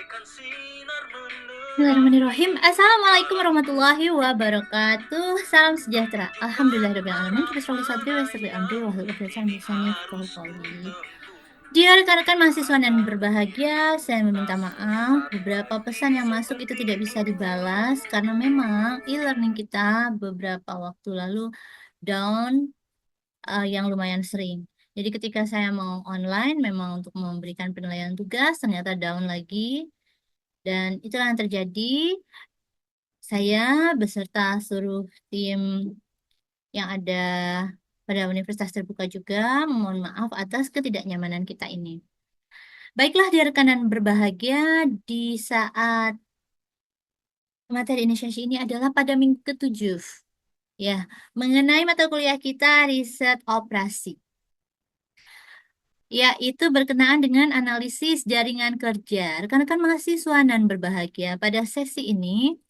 Bismillahirrahmanirrahim. Assalamualaikum warahmatullahi wabarakatuh. Salam sejahtera. Alhamdulillahirrahmanirrahim. Kita selalu sadri wa sirri amri wa hlul 'uqdatam min lisani yafqahu qawli. Dia rekan-rekan mahasiswa yang berbahagia, saya meminta maaf. Beberapa pesan yang masuk itu tidak bisa dibalas karena memang e-learning kita beberapa waktu lalu down yang lumayan sering. Jadi ketika saya mau online memang untuk memberikan penilaian tugas ternyata down lagi. Dan itulah yang terjadi. Saya beserta seluruh tim yang ada pada Universitas Terbuka juga mohon maaf atas ketidaknyamanan kita ini. Baiklah, di rekanan berbahagia, di saat materi inisiasi ini adalah pada minggu ke-7. Ya, mengenai mata kuliah kita riset operasi. Yaitu berkenaan dengan analisis jaringan kerja. Rekan-rekan mahasiswa dan berbahagia, pada sesi ini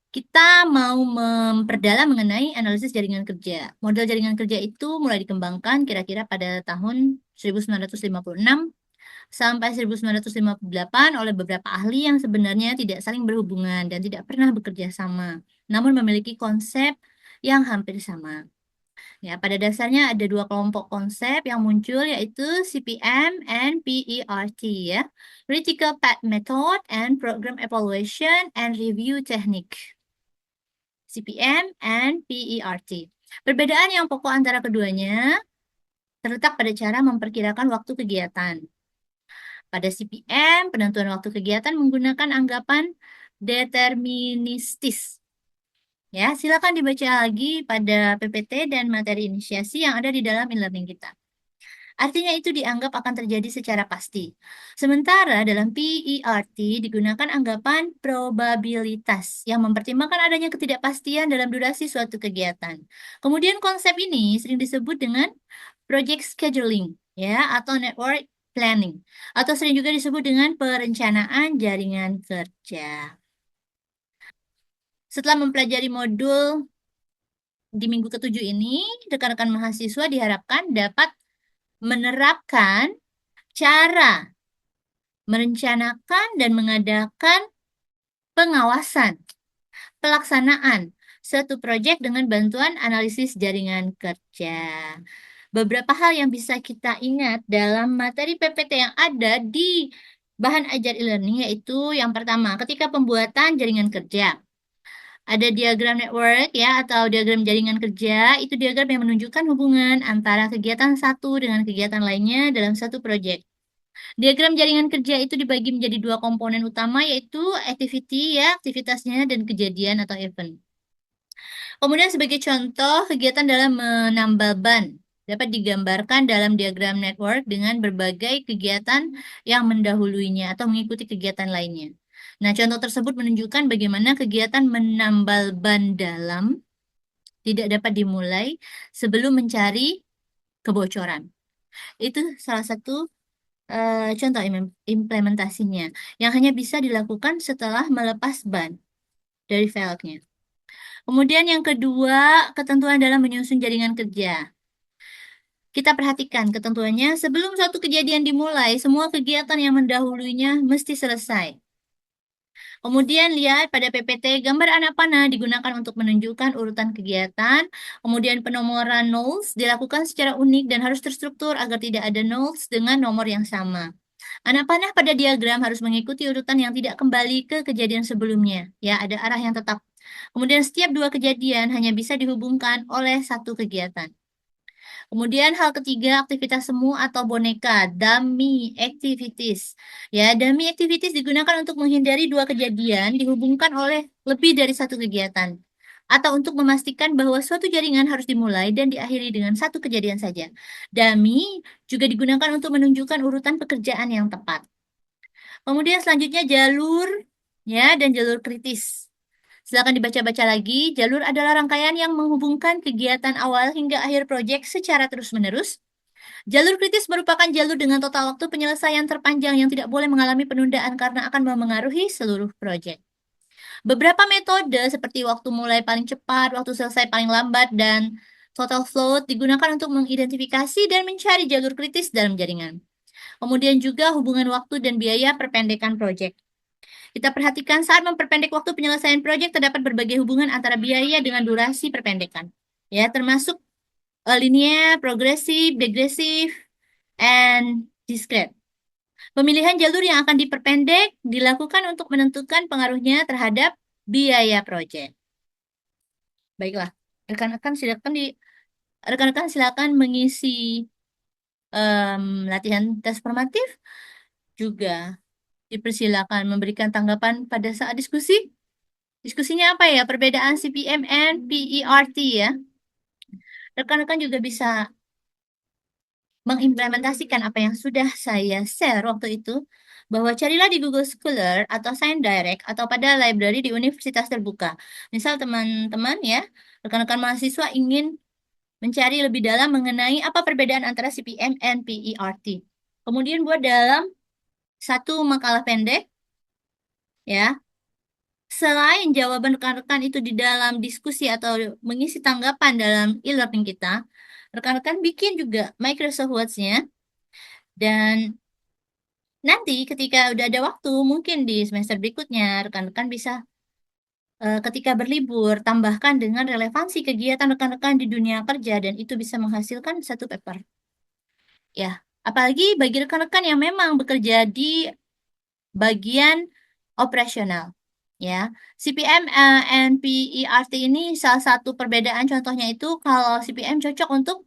kita mau memperdalam mengenai analisis jaringan kerja. Model jaringan kerja itu mulai dikembangkan kira-kira pada tahun 1956 sampai 1958 oleh beberapa ahli yang sebenarnya tidak saling berhubungan dan tidak pernah bekerja sama, namun memiliki konsep yang hampir sama. Ya, pada dasarnya ada dua kelompok konsep yang muncul yaitu CPM and PERT ya, Critical Path Method and Program Evaluation and Review Technique. CPM and PERT. Perbedaan yang pokok antara keduanya terletak pada cara memperkirakan waktu kegiatan. Pada CPM, penentuan waktu kegiatan menggunakan anggapan deterministis. Ya, silakan dibaca lagi pada PPT dan materi inisiasi yang ada di dalam e-learning kita. Artinya itu dianggap akan terjadi secara pasti. Sementara dalam PERT digunakan anggapan probabilitas yang mempertimbangkan adanya ketidakpastian dalam durasi suatu kegiatan. Kemudian konsep ini sering disebut dengan project scheduling ya atau network planning atau sering juga disebut dengan perencanaan jaringan kerja. Setelah mempelajari modul di minggu ke-7 ini, rekan-rekan mahasiswa diharapkan dapat menerapkan cara merencanakan dan mengadakan pengawasan pelaksanaan suatu proyek dengan bantuan analisis jaringan kerja. Beberapa hal yang bisa kita ingat dalam materi PPT yang ada di bahan ajar e-learning yaitu yang pertama, ketika pembuatan jaringan kerja. Ada diagram network ya atau diagram jaringan kerja, itu diagram yang menunjukkan hubungan antara kegiatan satu dengan kegiatan lainnya dalam satu proyek. Diagram jaringan kerja itu dibagi menjadi dua komponen utama yaitu activity ya, aktivitasnya dan kejadian atau event. Kemudian sebagai contoh, kegiatan dalam menambal ban dapat digambarkan dalam diagram network dengan berbagai kegiatan yang mendahuluinya atau mengikuti kegiatan lainnya. Nah, contoh tersebut menunjukkan bagaimana kegiatan menambal ban dalam tidak dapat dimulai sebelum mencari kebocoran. Itu salah satu contoh implementasinya yang hanya bisa dilakukan setelah melepas ban dari velgnya. Kemudian yang kedua, ketentuan dalam menyusun jaringan kerja. Kita perhatikan ketentuannya sebelum suatu kejadian dimulai, semua kegiatan yang mendahulunya mesti selesai. Kemudian lihat pada PPT, gambar anak panah digunakan untuk menunjukkan urutan kegiatan. Kemudian penomoran nodes dilakukan secara unik dan harus terstruktur agar tidak ada nodes dengan nomor yang sama. Anak panah pada diagram harus mengikuti urutan yang tidak kembali ke kejadian sebelumnya. Ya, ada arah yang tetap. Kemudian setiap dua kejadian hanya bisa dihubungkan oleh satu kegiatan. Kemudian hal ketiga, aktivitas semu atau boneka, dummy activities. Ya, dummy activities digunakan untuk menghindari dua kejadian dihubungkan oleh lebih dari satu kegiatan. Atau untuk memastikan bahwa suatu jaringan harus dimulai dan diakhiri dengan satu kejadian saja. Dummy juga digunakan untuk menunjukkan urutan pekerjaan yang tepat. Kemudian selanjutnya jalur ya dan jalur kritis. Silakan dibaca-baca lagi. Jalur adalah rangkaian yang menghubungkan kegiatan awal hingga akhir proyek secara terus-menerus. Jalur kritis merupakan jalur dengan total waktu penyelesaian terpanjang yang tidak boleh mengalami penundaan karena akan memengaruhi seluruh proyek. Beberapa metode seperti waktu mulai paling cepat, waktu selesai paling lambat, dan total float digunakan untuk mengidentifikasi dan mencari jalur kritis dalam jaringan. Kemudian juga hubungan waktu dan biaya perpendekan proyek. Kita perhatikan saat memperpendek waktu penyelesaian proyek terdapat berbagai hubungan antara biaya dengan durasi perpendekan. Ya, termasuk linear, progresif, degresif, and discrete. Pemilihan jalur yang akan diperpendek dilakukan untuk menentukan pengaruhnya terhadap biaya proyek. Baiklah, rekan-rekan silakan mengisi latihan tes formatif, juga dipersilakan memberikan tanggapan pada saat diskusi. Diskusinya apa ya? Perbedaan CPM and PERT ya. Rekan-rekan juga bisa mengimplementasikan apa yang sudah saya share waktu itu, bahwa carilah di Google Scholar atau Science Direct atau pada library di universitas terbuka. Misal teman-teman ya, rekan-rekan mahasiswa ingin mencari lebih dalam mengenai apa perbedaan antara CPM and PERT. Kemudian buat dalam satu makalah pendek, ya. Selain jawaban rekan-rekan itu di dalam diskusi atau mengisi tanggapan dalam e-learning kita, rekan-rekan bikin juga Microsoft Words-nya. Dan nanti ketika udah ada waktu, mungkin di semester berikutnya, rekan-rekan bisa ketika berlibur, tambahkan dengan relevansi kegiatan rekan-rekan di dunia kerja, dan itu bisa menghasilkan satu paper. Ya, apalagi bagi rekan-rekan yang memang bekerja di bagian operasional. Ya, CPM and PERT ini salah satu perbedaan contohnya itu kalau CPM cocok untuk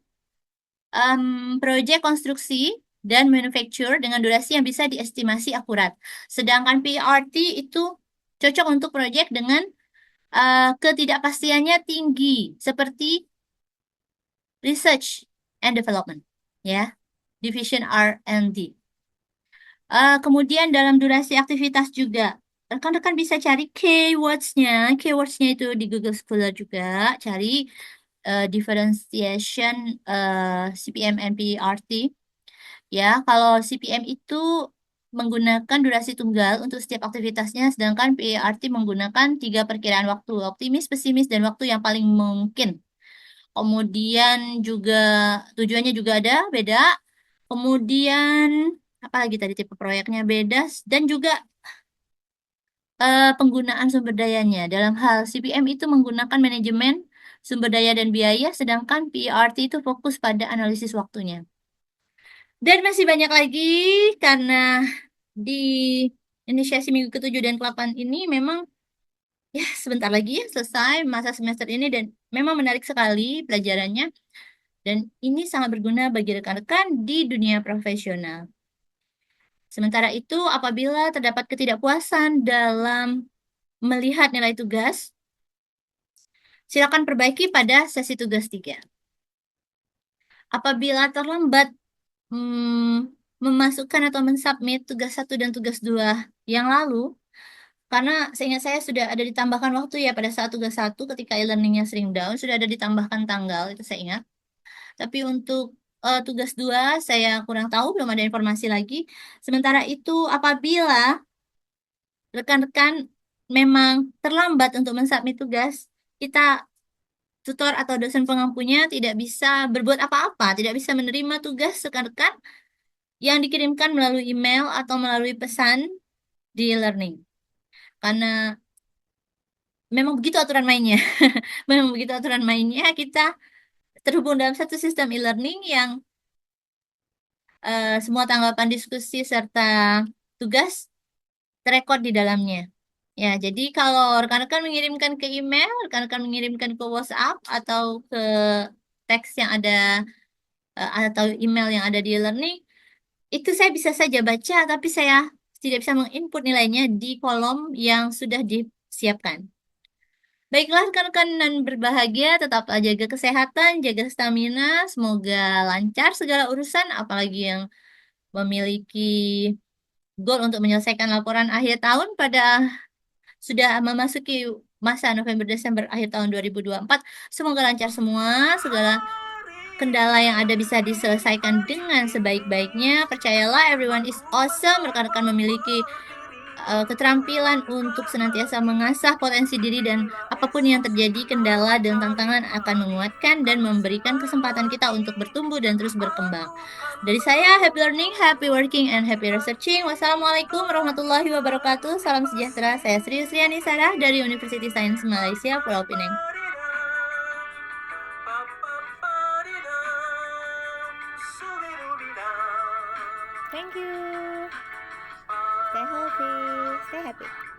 proyek konstruksi dan manufacture dengan durasi yang bisa diestimasi akurat. Sedangkan PERT itu cocok untuk proyek dengan ketidakpastiannya tinggi, seperti research and development, ya, division R&D. Kemudian dalam durasi aktivitas juga, rekan-rekan bisa cari keywords-nya. Keywords-nya itu di Google Scholar juga, cari differentiation CPM and PERT. Ya, kalau CPM itu menggunakan durasi tunggal untuk setiap aktivitasnya, sedangkan PERT menggunakan 3 perkiraan waktu, optimis, pesimis, dan waktu yang paling mungkin. Kemudian juga tujuannya juga ada beda. Kemudian apa lagi tadi tipe proyeknya beda, dan juga penggunaan sumber dayanya. Dalam hal CPM itu menggunakan manajemen sumber daya dan biaya, sedangkan PERT itu fokus pada analisis waktunya. Dan masih banyak lagi karena di inisiasi minggu ke-7 dan ke-8 ini memang ya sebentar lagi ya selesai masa semester ini, dan memang menarik sekali pelajarannya, dan ini sangat berguna bagi rekan-rekan di dunia profesional. Sementara itu, apabila terdapat ketidakpuasan dalam melihat nilai tugas, silakan perbaiki pada sesi tugas 3. Apabila terlambat memasukkan atau mensubmit tugas 1 dan tugas 2 yang lalu, karena seingat saya sudah ada ditambahkan waktu ya pada saat tugas 1 ketika e-learningnya sering down, sudah ada ditambahkan tanggal, itu saya ingat. Tapi untuk tugas 2 saya kurang tahu, belum ada informasi lagi. Sementara itu, apabila rekan-rekan memang terlambat untuk mensubmit tugas, kita tutor atau dosen pengampunya tidak bisa berbuat apa-apa, tidak bisa menerima tugas rekan-rekan yang dikirimkan melalui email atau melalui pesan di e-learning. Karena memang begitu aturan mainnya. Memang begitu aturan mainnya, kita terhubung dalam satu sistem e-learning yang semua tanggapan diskusi serta tugas terekod di dalamnya. Ya, jadi kalau rekan-rekan mengirimkan ke email, rekan-rekan mengirimkan ke WhatsApp atau ke teks yang ada atau email yang ada di e-learning, itu saya bisa saja baca, tapi saya tidak bisa menginput nilainya di kolom yang sudah disiapkan. Baiklah rekan-rekan dan berbahagia, tetaplah jaga kesehatan, jaga stamina, semoga lancar segala urusan, apalagi yang memiliki goal untuk menyelesaikan laporan akhir tahun pada sudah memasuki masa November-Desember akhir tahun 2024. Semoga lancar semua, segala kendala yang ada bisa diselesaikan dengan sebaik-baiknya. Percayalah, everyone is awesome. Rekan-rekan memiliki keterampilan untuk senantiasa mengasah potensi diri dan apapun yang terjadi, kendala dan tantangan akan menguatkan dan memberikan kesempatan kita untuk bertumbuh dan terus berkembang. Dari saya, happy learning, happy working, and happy researching. Wassalamualaikum warahmatullahi wabarakatuh. Salam sejahtera. Saya Sri Yusriani Sarah dari University Science Malaysia, Pulau Pinang. Thank you. Stay healthy, stay happy.